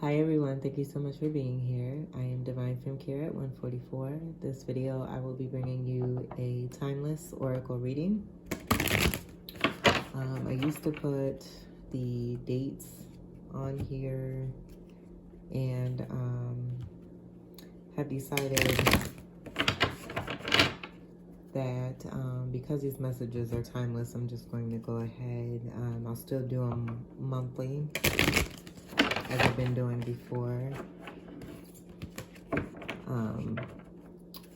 Hi everyone, thank you so much for being here. I am Divine Femme Care at 144. This video I will be bringing you a timeless oracle reading. I used to put the dates on here and have decided that because these messages are timeless, I'm just going to go ahead. I'll still do them monthly as I've been doing before.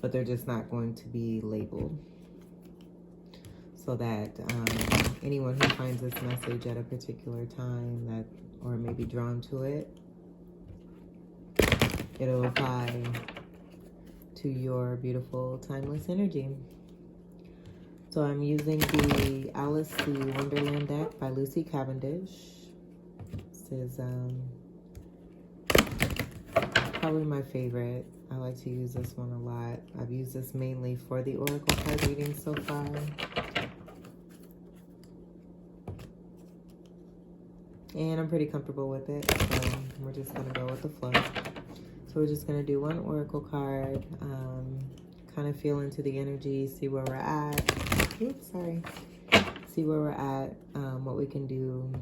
But they're just not going to be labeled, so that anyone who finds this message at a particular time that, or may be drawn to it, it'll apply to your beautiful timeless energy. So I'm using the Alice the Wonderland deck by Lucy Cavendish. This is probably my favorite. I like to use this one a lot. I've used this mainly for the oracle card reading so far. And I'm pretty comfortable with it, so we're just going to go with the flow. So we're just going to do one oracle card, kind of feel into the energy, see where we're at. Oops, sorry. See where we're at, what we can do,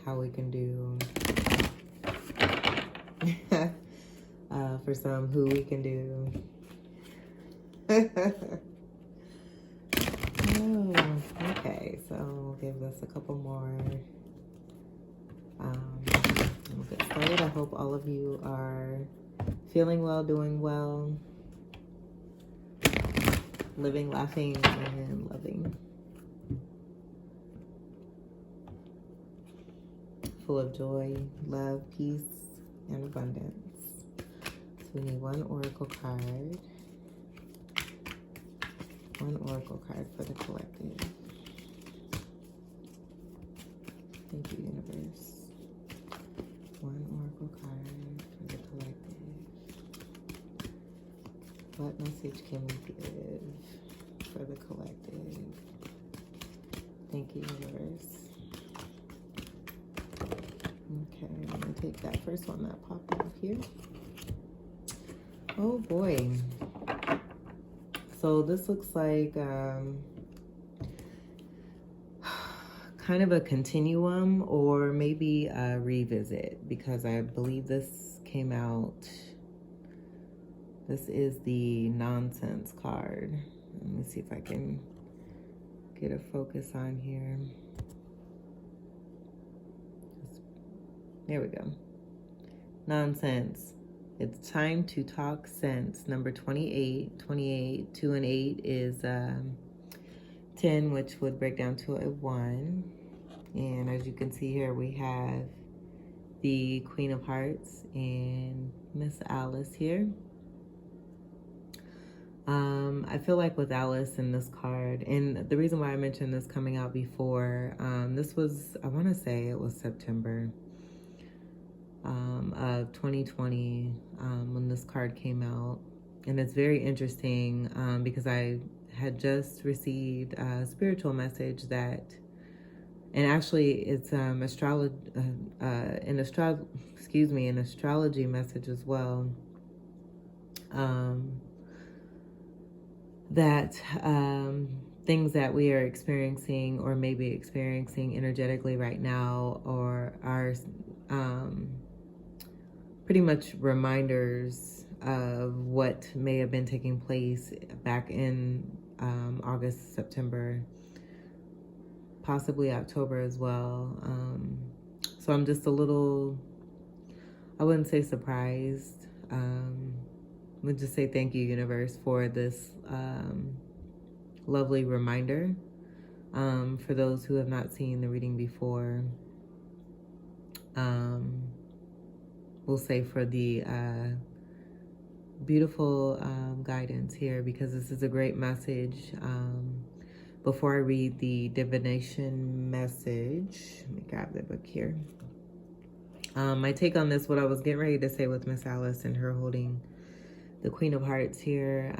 how we can do. For some, who we can do. Oh, okay, so we'll give this a couple more. We'll get started. I hope all of you are feeling well, doing well, living, laughing, and loving. Full of joy, love, peace, and abundance. So we need one oracle card. One oracle card for the collective. Thank you, universe. One oracle card for the collective. What message can we give for the collective? Thank you, universe. Okay, I'm going to take that first one that popped up here. Oh boy. So this looks like kind of a continuum, or maybe a revisit, because I believe this came out. This is the nonsense card. Let me see if I can get a focus on here. There we go. Nonsense. It's time to talk sense. Number 28. 28, 2 and 8 is 10, which would break down to a 1. And as you can see here, we have the Queen of Hearts and Miss Alice here. I feel like with Alice in this card, and the reason why I mentioned this coming out before, this was, I want to say it was September of 2020 when this card came out. And it's very interesting because I had just received a spiritual message that, and actually it's an astrology message as well, that things that we are experiencing or maybe experiencing energetically right now, or are pretty much reminders of what may have been taking place back in August, September, possibly October as well. So I'm just a little, I wouldn't say surprised. I would just say thank you, universe, for this lovely reminder. For those who have not seen the reading before, we'll say for the beautiful guidance here, because this is a great message. Before I read the divination message, let me grab the book here. My take on this, what I was getting ready to say with Miss Alice and her holding the Queen of Hearts here,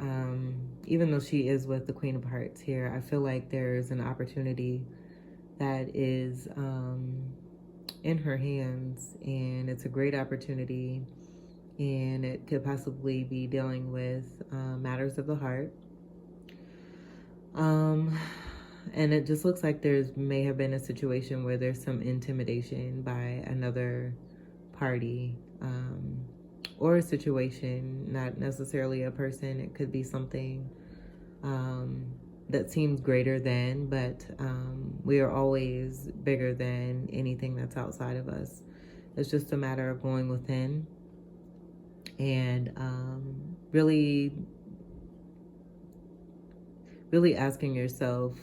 even though she is with the Queen of Hearts here, I feel like there's an opportunity that is in her hands, and it's a great opportunity, and it could possibly be dealing with matters of the heart. And it just looks like there's may have been a situation where there's some intimidation by another party, or a situation, not necessarily a person. It could be something that seems greater than, but we are always bigger than anything that's outside of us. It's just a matter of going within and really asking yourself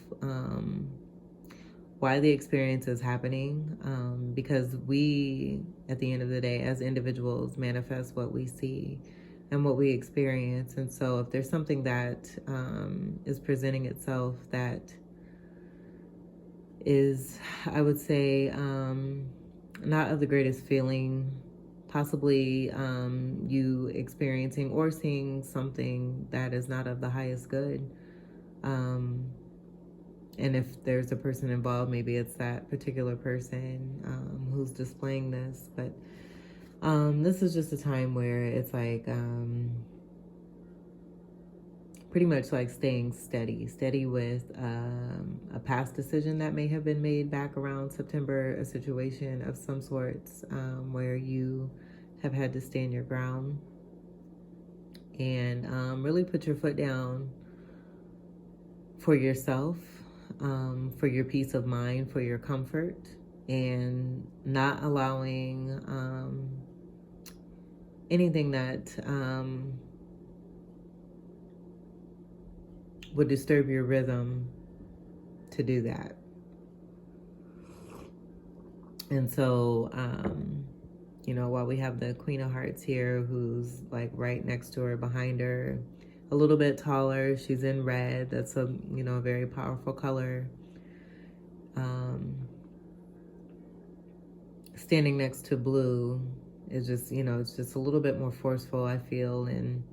why the experience is happening, because we, at the end of the day, as individuals, manifest what we see and what we experience. And so if there's something that is presenting itself that is, I would say, not of the greatest feeling, possibly you experiencing or seeing something that is not of the highest good. And if there's a person involved, maybe it's that particular person who's displaying this. But this is just a time where it's like pretty much like staying steady with a past decision that may have been made back around September, a situation of some sorts where you have had to stand your ground and really put your foot down for yourself, for your peace of mind, for your comfort, and not allowing anything that would disturb your rhythm to do that. And so, while we have the Queen of Hearts here, who's like right next to her, behind her, a little bit taller, she's in red. That's a very powerful color. Standing next to blue is just, it's just a little bit more forceful, I feel, and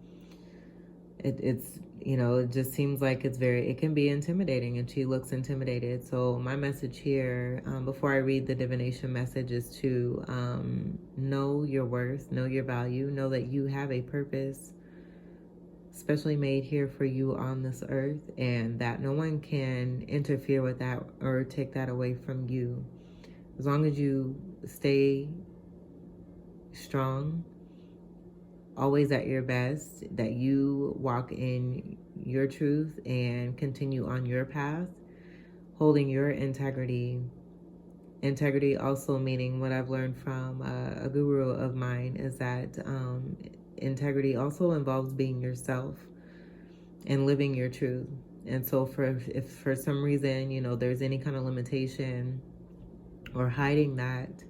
it's it just seems like it can be intimidating, and she looks intimidated. So my message here, before I read the divination message, is to know your worth, know your value, know that you have a purpose specially made here for you on this earth, and that no one can interfere with that or take that away from you. As long as you stay strong, always at your best, that you walk in your truth and continue on your path, holding your integrity. Integrity also meaning, what I've learned from a guru of mine, is that integrity also involves being yourself and living your truth. And so if for some reason, there's any kind of limitation or hiding that's,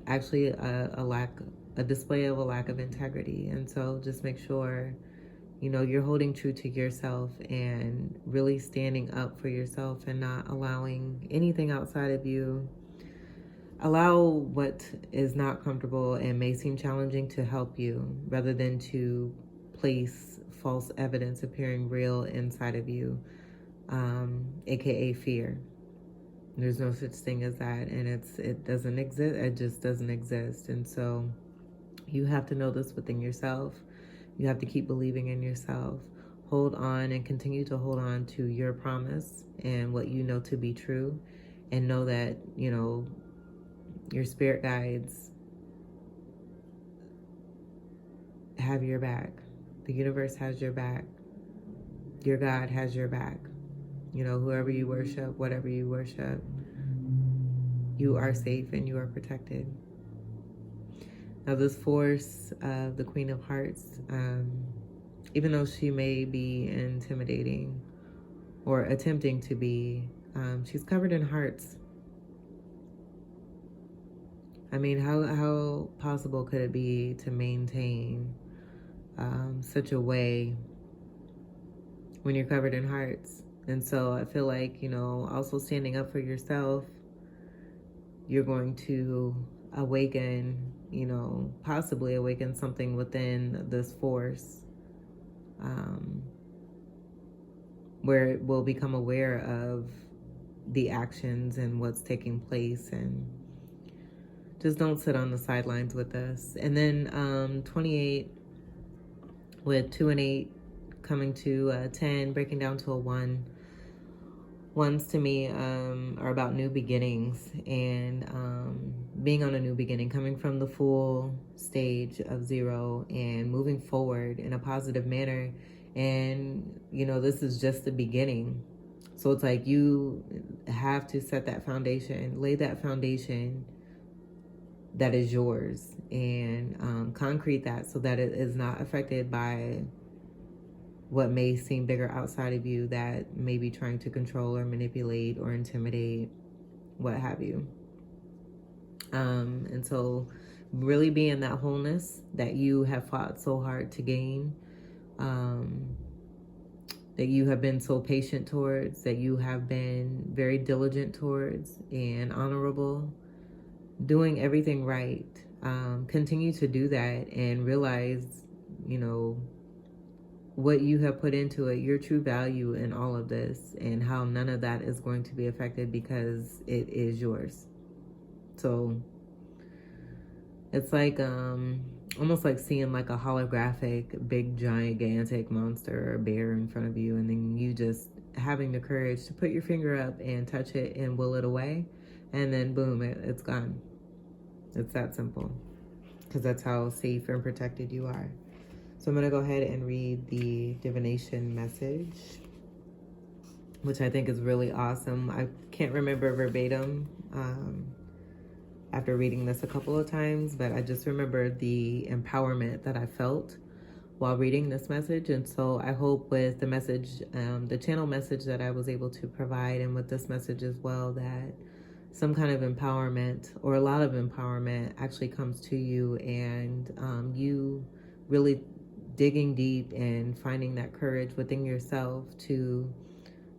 actually a display of a lack of integrity. And so just make sure, you're holding true to yourself and really standing up for yourself and not allowing anything outside of you. Allow what is not comfortable and may seem challenging to help you, rather than to place false evidence appearing real inside of you, aka fear. There's no such thing as that, and it doesn't exist. It just doesn't exist. And so you have to know this within yourself. You have to keep believing in yourself. Hold on and continue to hold on to your promise and what you know to be true, and know that, your spirit guides have your back. The universe has your back. Your God has your back. Whoever you worship, whatever you worship, you are safe and you are protected. Now, this force of the Queen of Hearts, even though she may be intimidating or attempting to be, she's covered in hearts. I mean, how possible could it be to maintain such a way when you're covered in hearts? And so I feel like, also standing up for yourself, you're going to awaken, possibly awaken something within this force, where it will become aware of the actions and what's taking place, and Just don't sit on the sidelines with us. And then 28 with 2 and 8 coming to 10, breaking down to a 1. Ones to me are about new beginnings and being on a new beginning, coming from the full stage of 0 and moving forward in a positive manner. And, you know, this is just the beginning. So it's like you have to set that foundation, lay that foundation that is yours, and concrete that so that it is not affected by what may seem bigger outside of you that may be trying to control or manipulate or intimidate, what have you. And so really be in that wholeness that you have fought so hard to gain, that you have been so patient towards, that you have been very diligent towards and honorable, doing everything right. Continue to do that and realize, you know, what you have put into it, your true value in all of this, and how none of that is going to be affected because it is yours. So it's like almost like seeing like a holographic big gigantic monster or bear in front of you, and then you just having the courage to put your finger up and touch it and will it away, and then boom, it's gone. It's that simple, because that's how safe and protected you are. So I'm going to go ahead and read the divination message, which I think is really awesome. I can't remember verbatim after reading this a couple of times, but I just remember the empowerment that I felt while reading this message. And so I hope with the message, the channel message that I was able to provide, and with this message as well, that some kind of empowerment or a lot of empowerment actually comes to you, and you really digging deep and finding that courage within yourself to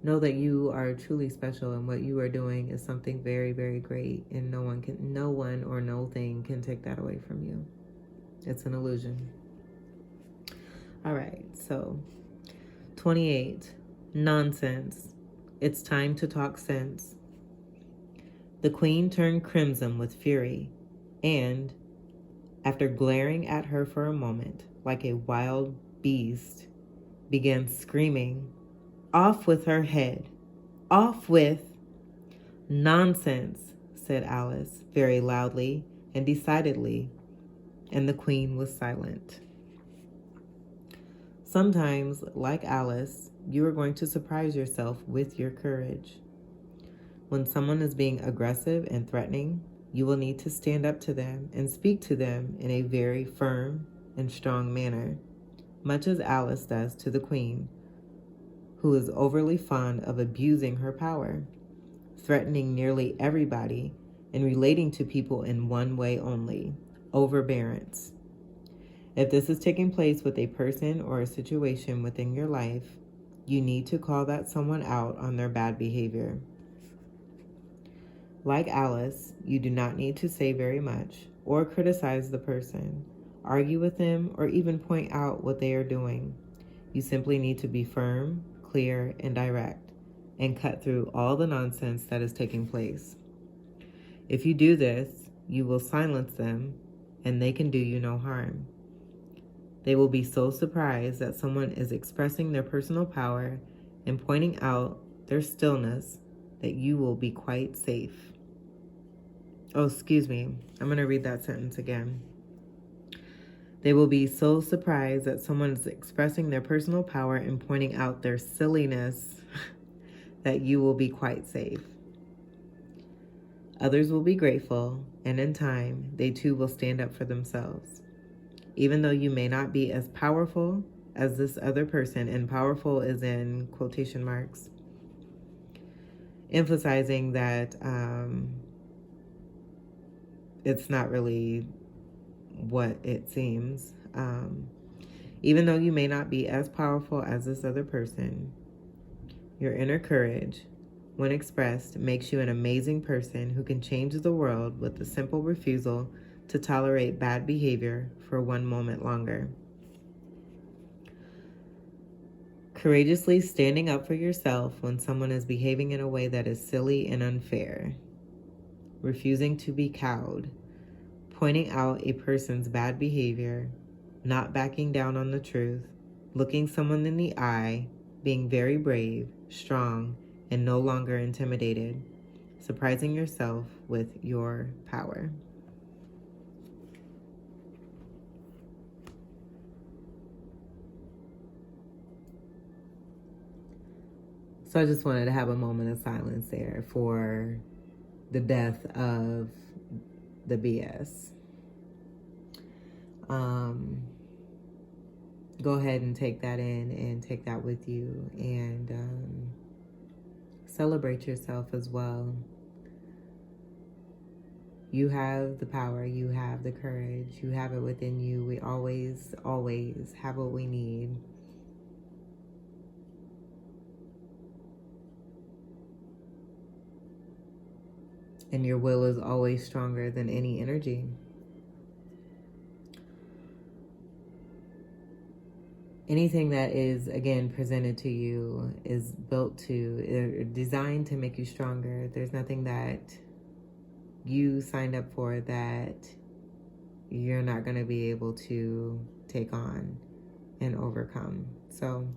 know that you are truly special, and what you are doing is something very, very great, and no one or no thing can take that away from you. It's an illusion. All right, so 28, nonsense. It's time to talk sense. The queen turned crimson with fury, and after glaring at her for a moment like a wild beast, began screaming, "Off with her head! Off with—" "Nonsense," said Alice, very loudly and decidedly, and the queen was silent. Sometimes, like Alice, you are going to surprise yourself with your courage. When someone is being aggressive and threatening, you will need to stand up to them and speak to them in a very firm and strong manner, much as Alice does to the queen, who is overly fond of abusing her power, threatening nearly everybody and relating to people in one way only, overbearance. If this is taking place with a person or a situation within your life, you need to call that someone out on their bad behavior. Like Alice, you do not need to say very much or criticize the person, argue with them, or even point out what they are doing. You simply need to be firm, clear, and direct, and cut through all the nonsense that is taking place. If you do this, you will silence them, and they can do you no harm. They will be so surprised that someone is expressing their personal power and pointing out their stillness that you will be quite safe. Oh, excuse me. I'm going to read that sentence again. They will be so surprised that someone is expressing their personal power and pointing out their silliness that you will be quite safe. Others will be grateful, and in time, they too will stand up for themselves. Even though you may not be as powerful as this other person, and powerful is in quotation marks, emphasizing that it's not really what it seems. Even though you may not be as powerful as this other person, your inner courage, when expressed, makes you an amazing person who can change the world with the simple refusal to tolerate bad behavior for one moment longer. Courageously standing up for yourself when someone is behaving in a way that is silly and unfair. Refusing to be cowed. pointing out a person's bad behavior, not backing down on the truth, looking someone in the eye, being very brave, strong, and no longer intimidated, surprising yourself with your power. So I just wanted to have a moment of silence there for the death of the BS. Go ahead and take that in and take that with you, and celebrate yourself as well. You have the power, you have the courage, you have it within you. We always, always have what we need. And your will is always stronger than any energy. Anything that is, again, presented to you is built to, designed to make you stronger. There's nothing that you signed up for that you're not going to be able to take on and overcome. So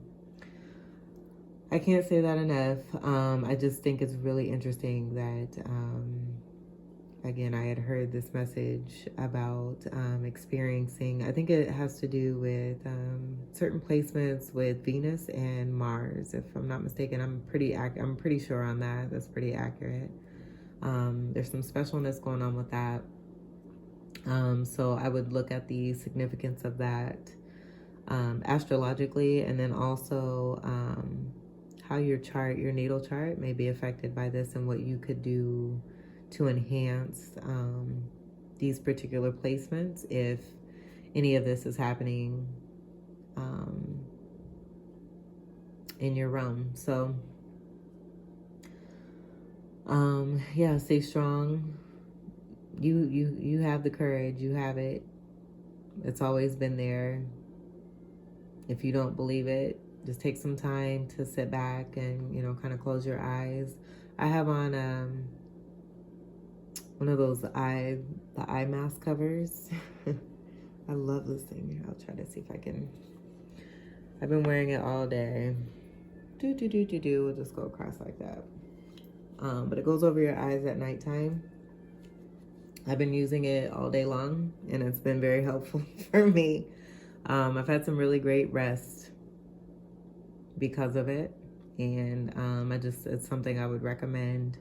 I can't say that enough. I just think it's really interesting that, again, I had heard this message about experiencing, I think it has to do with certain placements with Venus and Mars, if I'm not mistaken. I'm pretty sure on that. That's pretty accurate. There's some specialness going on with that. So I would look at the significance of that astrologically, and then also how your natal chart may be affected by this, and what you could do to enhance these particular placements if any of this is happening in your realm. So yeah, stay strong. You have the courage. You have it. It's always been there. If you don't believe it, just take some time to sit back and, kind of close your eyes. I have on one of those the eye mask covers. I love this thing. I'll try to see if I can. I've been wearing it all day. We'll just go across like that. But it goes over your eyes at nighttime. I've been using it all day long, and it's been very helpful for me. I've had some really great rest because of it, and it's something I would recommend.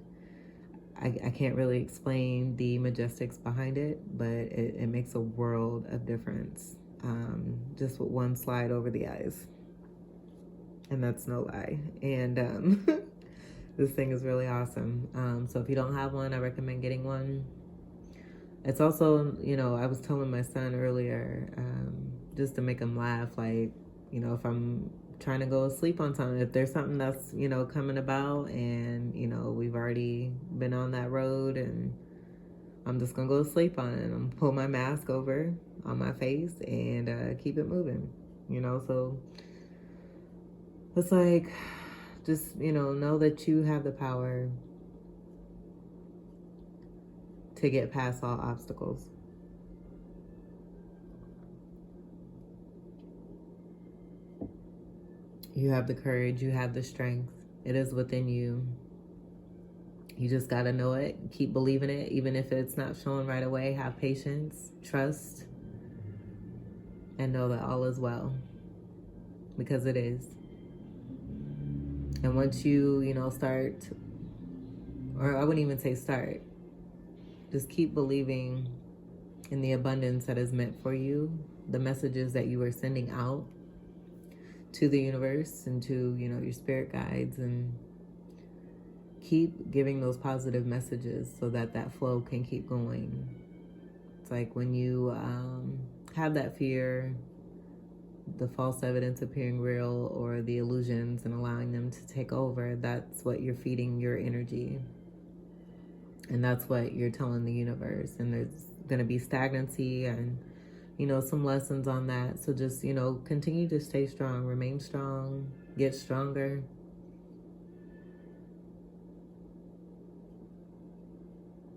I can't really explain the majestics behind it, but it makes a world of difference. Just with one slide over the eyes, and that's no lie. And this thing is really awesome. So if you don't have one, I recommend getting one. It's also, I was telling my son earlier, just to make him laugh, like, if I'm trying to go to sleep on something, if there's something that's, coming about, and, we've already been on that road, and I'm just going to go to sleep on it. I'm pull my mask over on my face and keep it moving, so it's like, just, know that you have the power to get past all obstacles. You have the courage, you have the strength. It is within you. You just got to know it, keep believing it, even if it's not showing right away. Have patience, trust, and know that all is well, because it is. And once you, start, or I wouldn't even say start, just keep believing in the abundance that is meant for you, the messages that you are sending out to the universe and to, your spirit guides, and keep giving those positive messages so that flow can keep going. It's like when you have that fear, the false evidence appearing real, or the illusions and allowing them to take over, that's what you're feeding your energy. And that's what you're telling the universe. And there's going to be stagnancy and, some lessons on that. So just, continue to stay strong, remain strong, get stronger.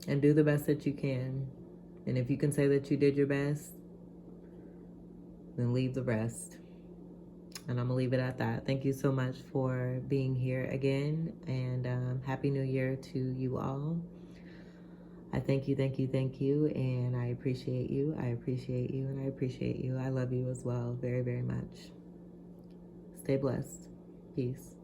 And do the best that you can. And if you can say that you did your best, then leave the rest. And I'm gonna leave it at that. Thank you so much for being here again, and Happy New Year to you all. I thank you, thank you, thank you, and I appreciate you. I appreciate you, and I appreciate you. I love you as well very, very much. Stay blessed. Peace.